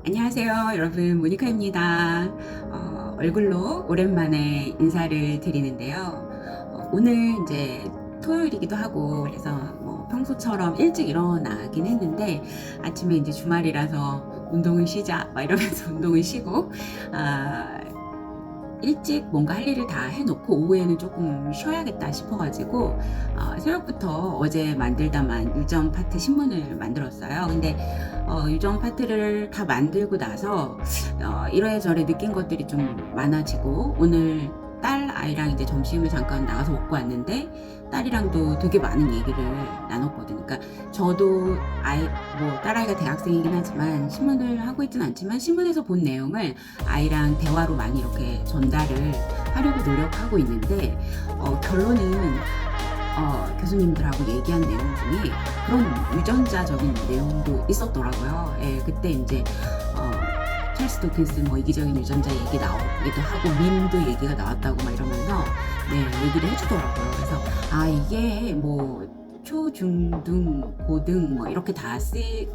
안녕하세요, 여러분. 모니카입니다. 얼굴로 오랜만에 인사를 드리는데요. 오늘 이제 토요일이기도 하고, 그래서 뭐 평소처럼 일찍 일어나긴 했는데, 아침에 이제 주말이라서 운동을 쉬자, 막 이러면서 운동을 쉬고, 아, 일찍 뭔가 할 일을 다 해놓고 오후에는 조금 쉬어야겠다 싶어가지고 새벽부터 어제 만들다만 유전 파트 신문을 만들었어요. 근데 유전 파트를 다 만들고 나서 이래저래 느낀 것들이 좀 많아지고, 오늘 딸 아이랑 이제 점심을 잠깐 나가서 먹고 왔는데 딸이랑도 되게 많은 얘기를 나눴거든요. 그러니까 저도 딸아이가 대학생이긴 하지만 신문을 하고 있진 않지만 신문에서 본 내용을 아이랑 대화로 많이 이렇게 전달을 하려고 노력하고 있는데, 결론은 교수님들하고 얘기한 내용 중에 그런 유전자적인 내용도 있었더라고요. 예, 그때 이제 찰스 도킨스 뭐 이기적인 유전자 얘기 나오기도 하고 밈도 얘기가 나왔다고 막 이러면서 얘기를 해주더라고요. 그래서 이게 뭐 초, 중, 등, 고등 뭐 이렇게 다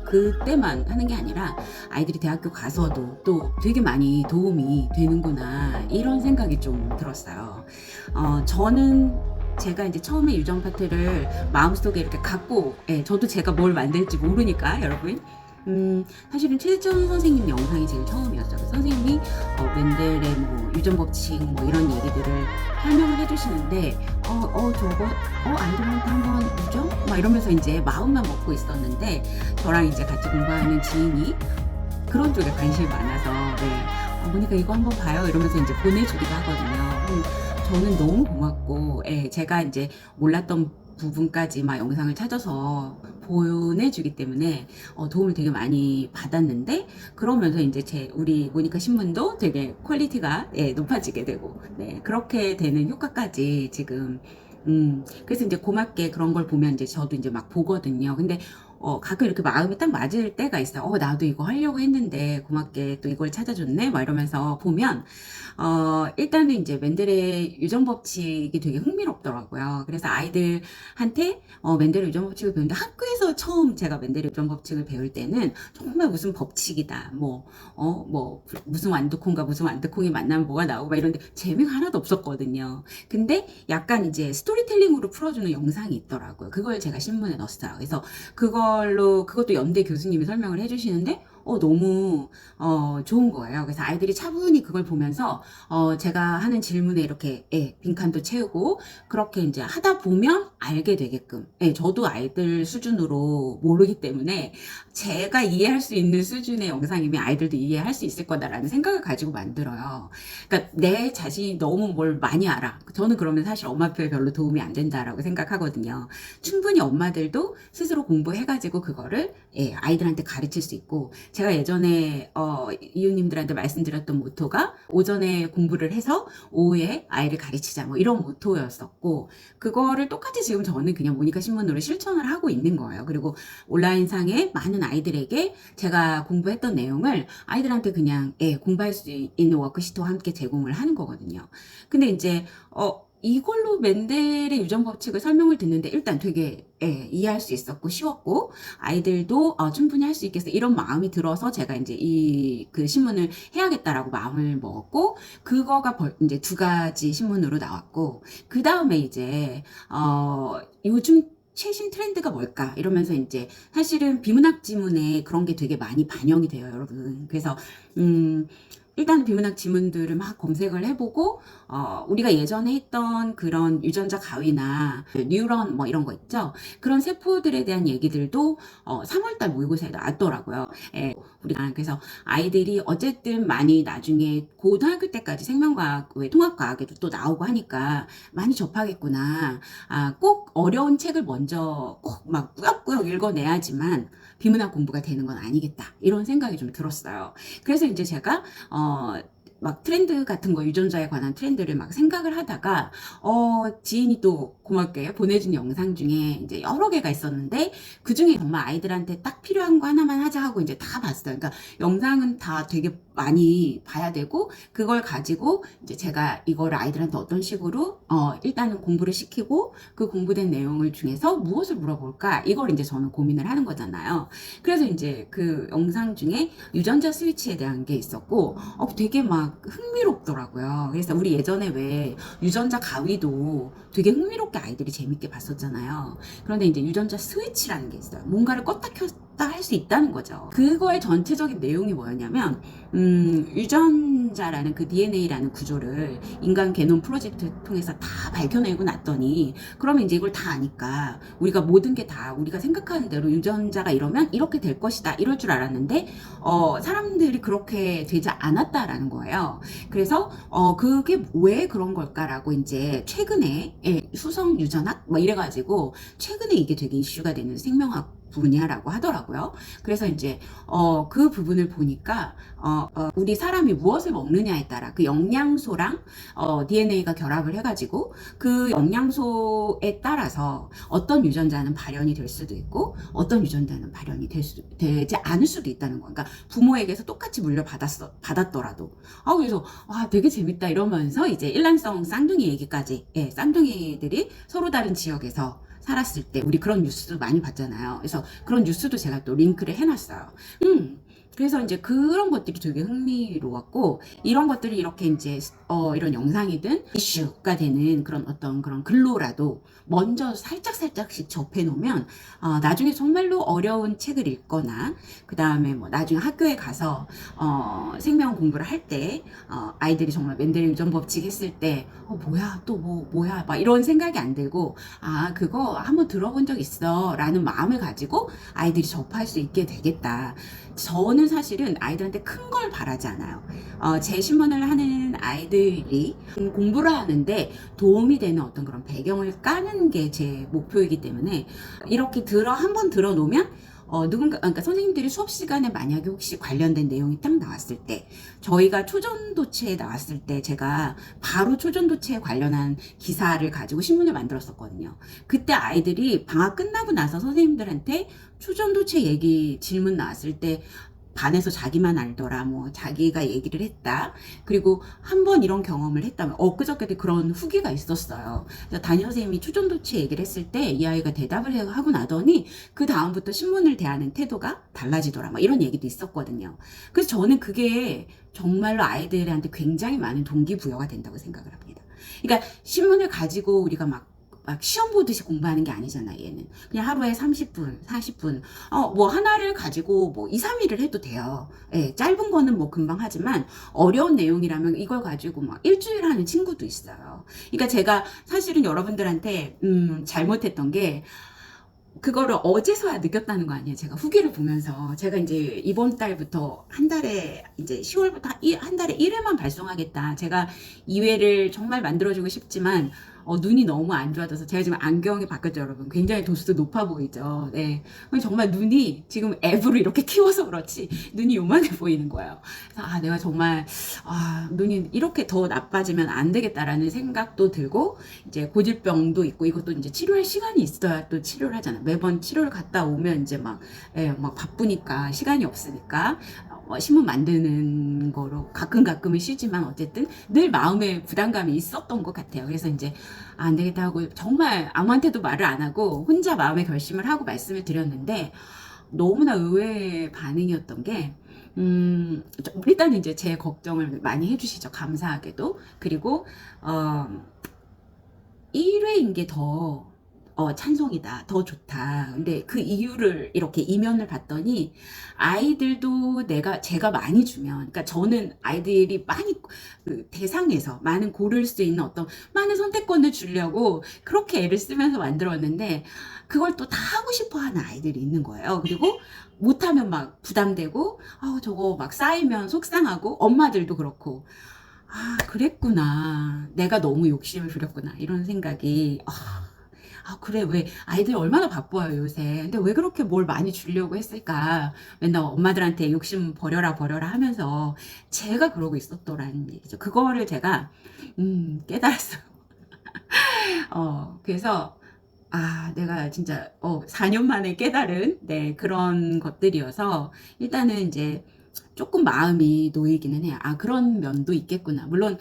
그때만 하는 게 아니라 아이들이 대학교 가서도 또 되게 많이 도움이 되는구나, 이런 생각이 좀 들었어요. 저는 제가 이제 처음에 유전 파트를 마음속에 이렇게 갖고, 저도 제가 뭘 만들지 모르니까, 여러분. 사실은 최재천 선생님 영상이 제일 처음이었어요. 선생님이 멘델의 뭐 유전 법칙 뭐 이런 얘기들을 설명을 해주시는데, 저거 아이들한테 한번 유전? 막 이러면서 이제 마음만 먹고 있었는데, 저랑 이제 같이 공부하는 지인이 그런 쪽에 관심이 많아서, 보니까 이거 한번 봐요 이러면서 이제 보내주기도 하거든요. 저는 너무 고맙고, 제가 이제 몰랐던 부분까지 막 영상을 찾아서 보내주기 때문에 도움을 되게 많이 받았는데, 그러면서 이제 우리 모니카 신문도 되게 퀄리티가 높아지게 되고, 그렇게 되는 효과까지 지금. 그래서 이제 고맙게 그런 걸 보면 이제 저도 이제 막 보거든요. 근데 가끔 이렇게 마음이 딱 맞을 때가 있어요. 나도 이거 하려고 했는데 고맙게 또 이걸 찾아줬네, 막 이러면서 보면, 일단은 이제 멘델의 유전 법칙이 되게 흥미롭더라고요. 그래서 아이들한테 멘델의 유전 법칙을 배우는데, 학교에서 처음 제가 멘델의 유전 법칙을 배울 때는 정말 무슨 법칙이다, 뭐 무슨 완두콩과 무슨 완두콩이 만나면 뭐가 나오고 막 이런데 재미가 하나도 없었거든요. 근데 약간 이제 스토리텔링으로 풀어주는 영상이 있더라고요. 그걸 제가 신문에 넣었어요. 그래서 그것도 연대 교수님이 설명을 해주시는데, 너무 좋은 거예요. 그래서 아이들이 차분히 그걸 보면서 제가 하는 질문에 이렇게 빈칸도 채우고, 그렇게 이제 하다 보면 알게 되게끔. 저도 아이들 수준으로 모르기 때문에 제가 이해할 수 있는 수준의 영상이면 아이들도 이해할 수 있을 거다라는 생각을 가지고 만들어요. 그러니까 내 자신이 너무 뭘 많이 알아, 저는 그러면 사실 엄마표에 별로 도움이 안 된다라고 생각하거든요. 충분히 엄마들도 스스로 공부해가지고 그거를 아이들한테 가르칠 수 있고, 제가 예전에 이웃님들한테 말씀드렸던 모토가 오전에 공부를 해서 오후에 아이를 가르치자, 뭐 이런 모토였었고, 그거를 똑같이 지금 저는 그냥 모니카 신문으로 실천을 하고 있는 거예요. 그리고 온라인상에 많은 아이들에게 제가 공부했던 내용을 아이들한테 그냥 공부할 수 있는 워크시트와 함께 제공을 하는 거거든요. 근데 이제 이걸로 멘델의 유전 법칙을 설명을 듣는데 일단 되게 이해할 수 있었고 쉬웠고, 아이들도 충분히 할 수 있겠어, 이런 마음이 들어서 제가 이제 그 신문을 해야겠다라고 마음을 먹었고, 그거가 이제 2가지 신문으로 나왔고, 그 다음에 이제 요즘 최신 트렌드가 뭘까 이러면서 이제 사실은 비문학 지문에 그런 게 되게 많이 반영이 돼요, 여러분. 그래서 일단 비문학 지문들을 막 검색을 해보고, 우리가 예전에 했던 그런 유전자 가위나 뉴런 뭐 이런 거 있죠. 그런 세포들에 대한 얘기들도 3월달 모의고사에 나왔더라고요. 그래서 아이들이 어쨌든 많이 나중에 고등학교 때까지 생명과학 외 통합과학에도 또 나오고 하니까 많이 접하겠구나. 꼭 어려운 책을 먼저 꼭 막 꾸역꾸역 읽어내야지만 비문학 공부가 되는 건 아니겠다, 이런 생각이 좀 들었어요. 그래서 이제 제가 막 트렌드 같은 거, 유전자에 관한 트렌드를 막 생각을 하다가, 지인이 또 고맙게 보내준 영상 중에 이제 여러 개가 있었는데, 그 중에 정말 아이들한테 딱 필요한 거 하나만 하자 하고 이제 다 봤어요. 그러니까 영상은 다 되게 많이 봐야 되고, 그걸 가지고 이제 제가 이걸 아이들한테 어떤 식으로, 일단은 공부를 시키고, 그 공부된 내용을 중에서 무엇을 물어볼까? 이걸 이제 저는 고민을 하는 거잖아요. 그래서 이제 그 영상 중에 유전자 스위치에 대한 게 있었고, 되게 막 흥미롭더라고요. 그래서 우리 예전에 왜 유전자 가위도 되게 흥미롭게 아이들이 재밌게 봤었잖아요. 그런데 이제 유전자 스위치라는 게 있어요. 뭔가를 껐다 켰다 할 수 있다는 거죠. 그거의 전체적인 내용이 뭐였냐면, 유전자라는 그 DNA라는 구조를 인간 게놈 프로젝트 통해서 다 밝혀내고 났더니, 그러면 이제 이걸 다 아니까 우리가 모든 게 다 우리가 생각하는 대로 유전자가 이러면 이렇게 될 것이다 이럴 줄 알았는데, 사람들이 그렇게 되지 않았다라는 거예요. 그래서 그게 왜 그런 걸까라고 이제 최근에 수성 유전학 뭐 이래가지고 최근에 이게 되게 이슈가 되는 생명학 분야라고 하더라고요. 그래서 이제 그 부분을 보니까 우리 사람이 무엇을 먹느냐에 따라 그 영양소랑 DNA가 결합을 해가지고 그 영양소에 따라서 어떤 유전자는 발현이 될 수도 있고 어떤 유전자는 발현이 되지 않을 수도 있다는 거. 그러니까 부모에게서 똑같이 받았더라도 그래서 되게 재밌다 이러면서 이제 일란성 쌍둥이 얘기까지, 쌍둥이들이 서로 다른 지역에서 살았을 때 우리 그런 뉴스 많이 봤잖아요. 그래서 그런 뉴스도 제가 또 링크를 해놨어요. 그래서 이제 그런 것들이 되게 흥미로웠고, 이런 것들이 이렇게 이제 이런 영상이든 이슈가 되는 그런 어떤 그런 글로라도 먼저 살짝씩 접해 놓으면 나중에 정말로 어려운 책을 읽거나 그 다음에 뭐 나중에 학교에 가서 생명 공부를 할 때 아이들이 정말 멘델의 유전 법칙 했을 때 뭐야 또 뭐야 막 이런 생각이 안 들고 그거 한번 들어본 적 있어 라는 마음을 가지고 아이들이 접할 수 있게 되겠다. 저는 사실은 아이들한테 큰 걸 바라지 않아요. 제 신문을 하는 아이들이 공부를 하는데 도움이 되는 어떤 그런 배경을 까는 게 제 목표이기 때문에 이렇게 한번 들어놓으면 그러니까 선생님들이 수업 시간에 만약에 혹시 관련된 내용이 딱 나왔을 때, 저희가 초전도체에 나왔을 때 제가 바로 초전도체에 관련한 기사를 가지고 신문을 만들었었거든요. 그때 아이들이 방학 끝나고 나서 선생님들한테 초전도체 얘기 질문 나왔을 때 반에서 자기만 알더라, 뭐 자기가 얘기를 했다, 그리고 한 번 이런 경험을 했다면 엊그저께도 그런 후기가 있었어요. 담임 선생님이 초전도체 얘기를 했을 때 이 아이가 대답을 하고 나더니 그 다음부터 신문을 대하는 태도가 달라지더라, 막 이런 얘기도 있었거든요. 그래서 저는 그게 정말로 아이들한테 굉장히 많은 동기부여가 된다고 생각을 합니다. 그러니까 신문을 가지고 우리가 막 시험 보듯이 공부하는 게 아니잖아, 얘는. 그냥 하루에 30분, 40분, 뭐 하나를 가지고 뭐 2, 3일을 해도 돼요. 짧은 거는 뭐 금방 하지만 어려운 내용이라면 이걸 가지고 막 일주일 하는 친구도 있어요. 그러니까 제가 사실은 여러분들한테, 잘못했던 게, 그거를 어제서야 느꼈다는 거 아니에요. 제가 후기를 보면서 제가 이제 이번 달부터 한 달에 이제 10월부터 한 달에 1회만 발송하겠다. 제가 2회를 정말 만들어주고 싶지만 눈이 너무 안 좋아져서 제가 지금 안경이 바뀌었죠, 여러분. 굉장히 도수도 높아 보이죠. 네, 정말 눈이 지금 앱으로 이렇게 키워서 그렇지 눈이 요만해 보이는 거예요. 그래서 내가 정말 눈이 이렇게 더 나빠지면 안 되겠다라는 생각도 들고, 이제 고질병도 있고 이것도 이제 치료할 시간이 있어야 또 치료를 하잖아요. 매번 치료를 갔다 오면 이제 막 바쁘니까 시간이 없으니까 신문 만드는 거로 가끔은 쉬지만 어쨌든 늘 마음에 부담감이 있었던 것 같아요. 그래서 이제 안 되겠다 하고 정말 아무한테도 말을 안 하고 혼자 마음의 결심을 하고 말씀을 드렸는데, 너무나 의외의 반응이었던 게, 일단 이제 제 걱정을 많이 해주시죠. 감사하게도. 그리고 1회인 게 더 찬송이다, 더 좋다. 근데 그 이유를 이렇게 이면을 봤더니 아이들도 제가 많이 주면, 그러니까 저는 아이들이 많이 대상에서 많은 고를 수 있는 어떤 많은 선택권을 주려고 그렇게 애를 쓰면서 만들었는데, 그걸 또 다 하고 싶어 하는 아이들이 있는 거예요. 그리고 못하면 막 부담되고 저거 막 쌓이면 속상하고, 엄마들도 그렇고 그랬구나, 내가 너무 욕심을 부렸구나, 이런 생각이 아, 그래, 왜, 아이들 얼마나 바빠요, 요새. 근데 왜 그렇게 뭘 많이 주려고 했을까? 맨날 엄마들한테 욕심 버려라, 버려라 하면서 제가 그러고 있었더라는 얘기죠. 그거를 제가, 깨달았어요. 그래서, 아, 내가 진짜, 4년 만에 깨달은, 네, 그런 것들이어서, 일단은 이제, 조금 마음이 놓이기는 해요. 아, 그런 면도 있겠구나. 물론,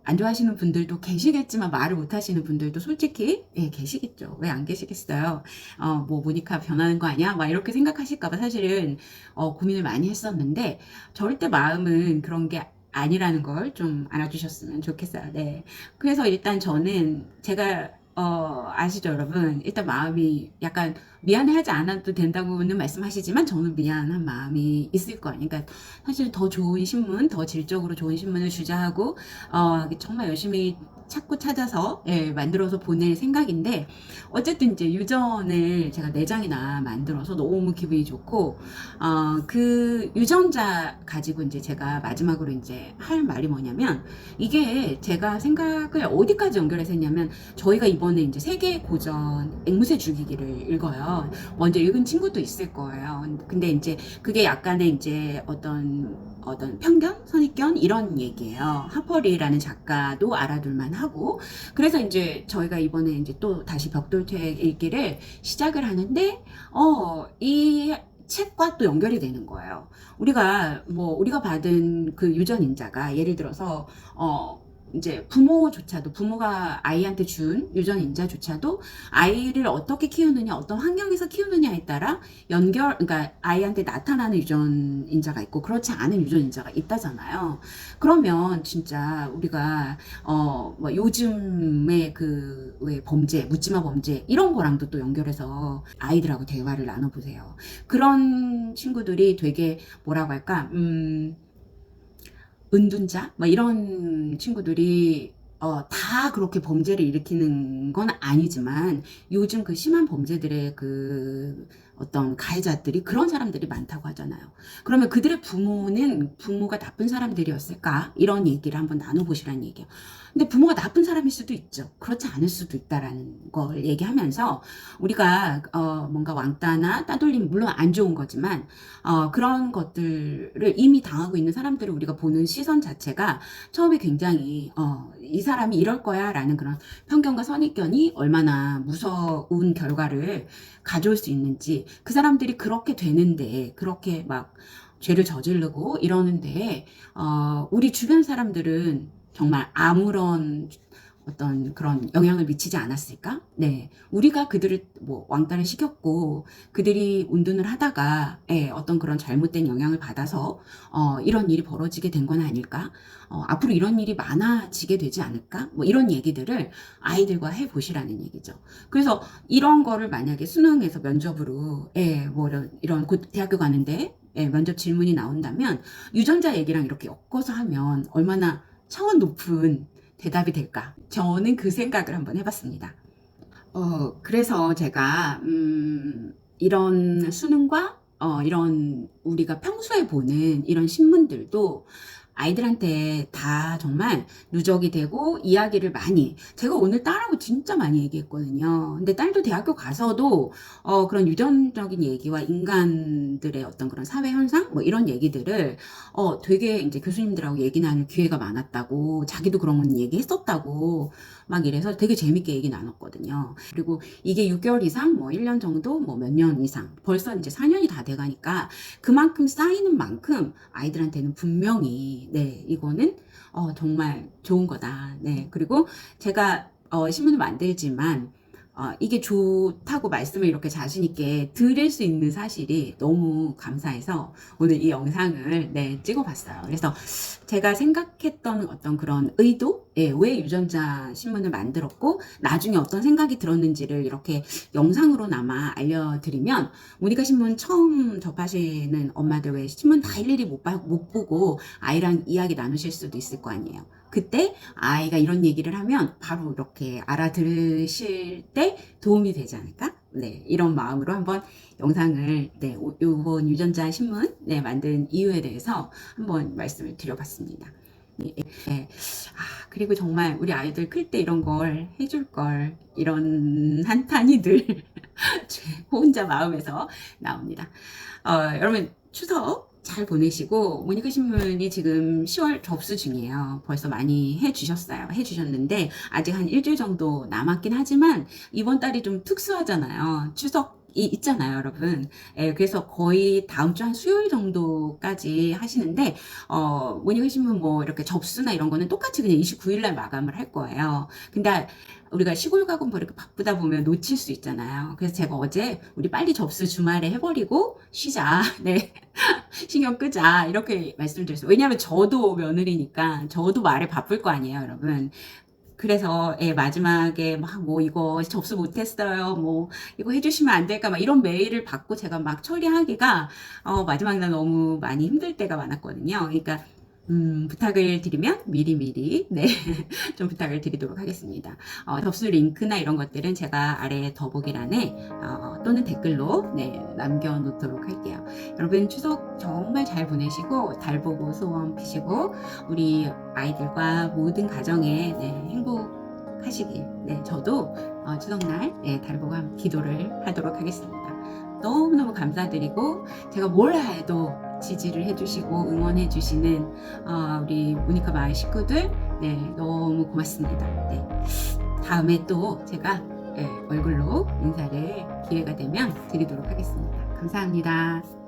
안 좋아하시는 분들도 계시겠지만, 말을 못 하시는 분들도 솔직히, 예, 계시겠죠. 왜 안 계시겠어요? 뭐, 모니카 변하는 거 아니야? 막 이렇게 생각하실까봐 사실은, 고민을 많이 했었는데, 절대 마음은 그런 게 아니라는 걸 좀 알아주셨으면 좋겠어요. 네. 그래서 일단 저는 제가 아시죠, 여러분? 일단 마음이 약간 미안해하지 않아도 된다고는 말씀하시지만 저는 미안한 마음이 있을 거예요. 그러니까 사실 더 좋은 신문, 더 질적으로 좋은 신문을 주자 하고 정말 열심히 찾고 찾아서 예, 만들어서 보낼 생각인데 어쨌든 이제 유전을 제가 4장이나 만들어서 너무 기분이 좋고 그 유전자 가지고 이제 제가 마지막으로 이제 할 말이 뭐냐면 이게 제가 생각을 어디까지 연결해서 했냐면 저희가 이번에 이제 세계 고전 앵무새 죽이기를 읽어요. 먼저 읽은 친구도 있을 거예요. 근데 이제 그게 약간의 이제 어떤 편견, 선입견 이런 얘기예요. 하퍼리라는 작가도 알아둘만 하고 그래서 이제 저희가 이번에 이제 또 다시 벽돌책 읽기를 시작을 하는데 이 책과 또 연결이 되는 거예요. 우리가 받은 그 유전인자가 예를 들어서 이제 부모조차도 부모가 아이한테 준 유전인자조차도 아이를 어떻게 키우느냐 어떤 환경에서 키우느냐에 따라 그러니까 아이한테 나타나는 유전인자가 있고 그렇지 않은 유전인자가 있다잖아요. 그러면 진짜 우리가 뭐 요즘의 그 왜 범죄 묻지마 범죄 이런 거랑도 또 연결해서 아이들하고 대화를 나눠보세요. 그런 친구들이 되게 뭐라고 할까 은둔자? 뭐 이런 친구들이 다 그렇게 범죄를 일으키는 건 아니지만 요즘 그 심한 범죄들의 그 어떤 가해자들이 그런 사람들이 많다고 하잖아요. 그러면 그들의 부모가 나쁜 사람들이었을까? 이런 얘기를 한번 나눠보시라는 얘기예요. 근데 부모가 나쁜 사람일 수도 있죠. 그렇지 않을 수도 있다라는 걸 얘기하면서 우리가 뭔가 왕따나 따돌림 물론 안 좋은 거지만 그런 것들을 이미 당하고 있는 사람들을 우리가 보는 시선 자체가 처음에 굉장히 이 사람이 이럴 거야 라는 그런 편견과 선입견이 얼마나 무서운 결과를 가져올 수 있는지 그 사람들이 그렇게 되는데 그렇게 막 죄를 저지르고 이러는데 우리 주변 사람들은 정말 아무런 어떤 그런 영향을 미치지 않았을까? 네. 우리가 그들을 뭐 왕따를 시켰고 그들이 운둔을 하다가 어떤 그런 잘못된 영향을 받아서 이런 일이 벌어지게 된 건 아닐까? 앞으로 이런 일이 많아지게 되지 않을까? 뭐 이런 얘기들을 아이들과 해보시라는 얘기죠. 그래서 이런 거를 만약에 수능에서 면접으로 뭐 이런 곧 대학교 가는데 면접 질문이 나온다면 유전자 얘기랑 이렇게 엮어서 하면 얼마나 차원 높은 대답이 될까? 저는 그 생각을 한번 해봤습니다. 그래서 제가, 이런 수능과, 이런 우리가 평소에 보는 이런 신문들도 아이들한테 다 정말 누적이 되고 이야기를 많이 제가 오늘 딸하고 진짜 많이 얘기했거든요. 근데 딸도 대학교 가서도 그런 유전적인 얘기와 인간들의 어떤 그런 사회 현상 뭐 이런 얘기들을 되게 이제 교수님들하고 얘기 나눌 기회가 많았다고 자기도 그런 얘기 했었다고 막 이래서 되게 재밌게 얘기 나눴거든요. 그리고 이게 6개월 이상 뭐 1년 정도 뭐 몇 년 이상 벌써 이제 4년이 다 돼가니까 그만큼 쌓이는 만큼 아이들한테는 분명히 네 이거는 정말 좋은 거다. 네 그리고 제가 신문을 만들지만 이게 좋다고 말씀을 이렇게 자신 있게 드릴 수 있는 사실이 너무 감사해서 오늘 이 영상을 네 찍어봤어요. 그래서 제가 생각했던 어떤 그런 의도, 왜 유전자 신문을 만들었고 나중에 어떤 생각이 들었는지를 이렇게 영상으로나마 알려드리면 모니카 신문 처음 접하시는 엄마들 왜 신문 다 일일이 못 보고 아이랑 이야기 나누실 수도 있을 거 아니에요. 그때 아이가 이런 얘기를 하면 바로 이렇게 알아들으실 때 도움이 되지 않을까? 네, 이런 마음으로 한번 영상을 요번 유전자 신문 만든 이유에 대해서 한번 말씀을 드려봤습니다. 네. 그리고 정말 우리 아이들 클 때 이런 걸 해줄 걸, 이런 한탄이 늘 제 혼자 마음에서 나옵니다. 여러분 추석 잘 보내시고, 모니카 신문이 지금 10월 접수 중이에요. 벌써 많이 해주셨는데 아직 한 일주일 정도 남았긴 하지만 이번 달이 좀 특수하잖아요. 추석이 있잖아요, 여러분. 예, 그래서 거의 다음 주 한 수요일 정도까지 하시는데, 모니카 신문 뭐 이렇게 접수나 이런 거는 똑같이 그냥 29일 날 마감을 할 거예요. 근데 우리가 시골 가고 뭐 이렇게 바쁘다 보면 놓칠 수 있잖아요. 그래서 제가 어제 우리 빨리 접수 주말에 해버리고 쉬자. 네. 신경 끄자. 이렇게 말씀드렸어요. 왜냐하면 저도 며느리니까 저도 말에 바쁠 거 아니에요, 여러분. 그래서 예, 마지막에 막 뭐 이거 접수 못했어요. 뭐 이거 해주시면 안 될까? 막 이런 메일을 받고 제가 막 처리하기가 마지막 날 너무 많이 힘들 때가 많았거든요. 그러니까 부탁을 드리면 미리미리 네, 좀 부탁을 드리도록 하겠습니다. 접수 링크나 이런 것들은 제가 아래 더보기란에 또는 댓글로 네, 남겨놓도록 할게요. 여러분 추석 정말 잘 보내시고 달 보고 소원 피시고 우리 아이들과 모든 가정에 네, 행복하시길. 네, 저도 추석날 네, 달 보고 기도를 하도록 하겠습니다. 너무너무 감사드리고 제가 뭘 해도 지지를 해주시고 응원해주시는 우리 모니카 마을 식구들 네, 너무 고맙습니다. 네, 다음에 또 제가 얼굴로 인사를 기회가 되면 드리도록 하겠습니다. 감사합니다.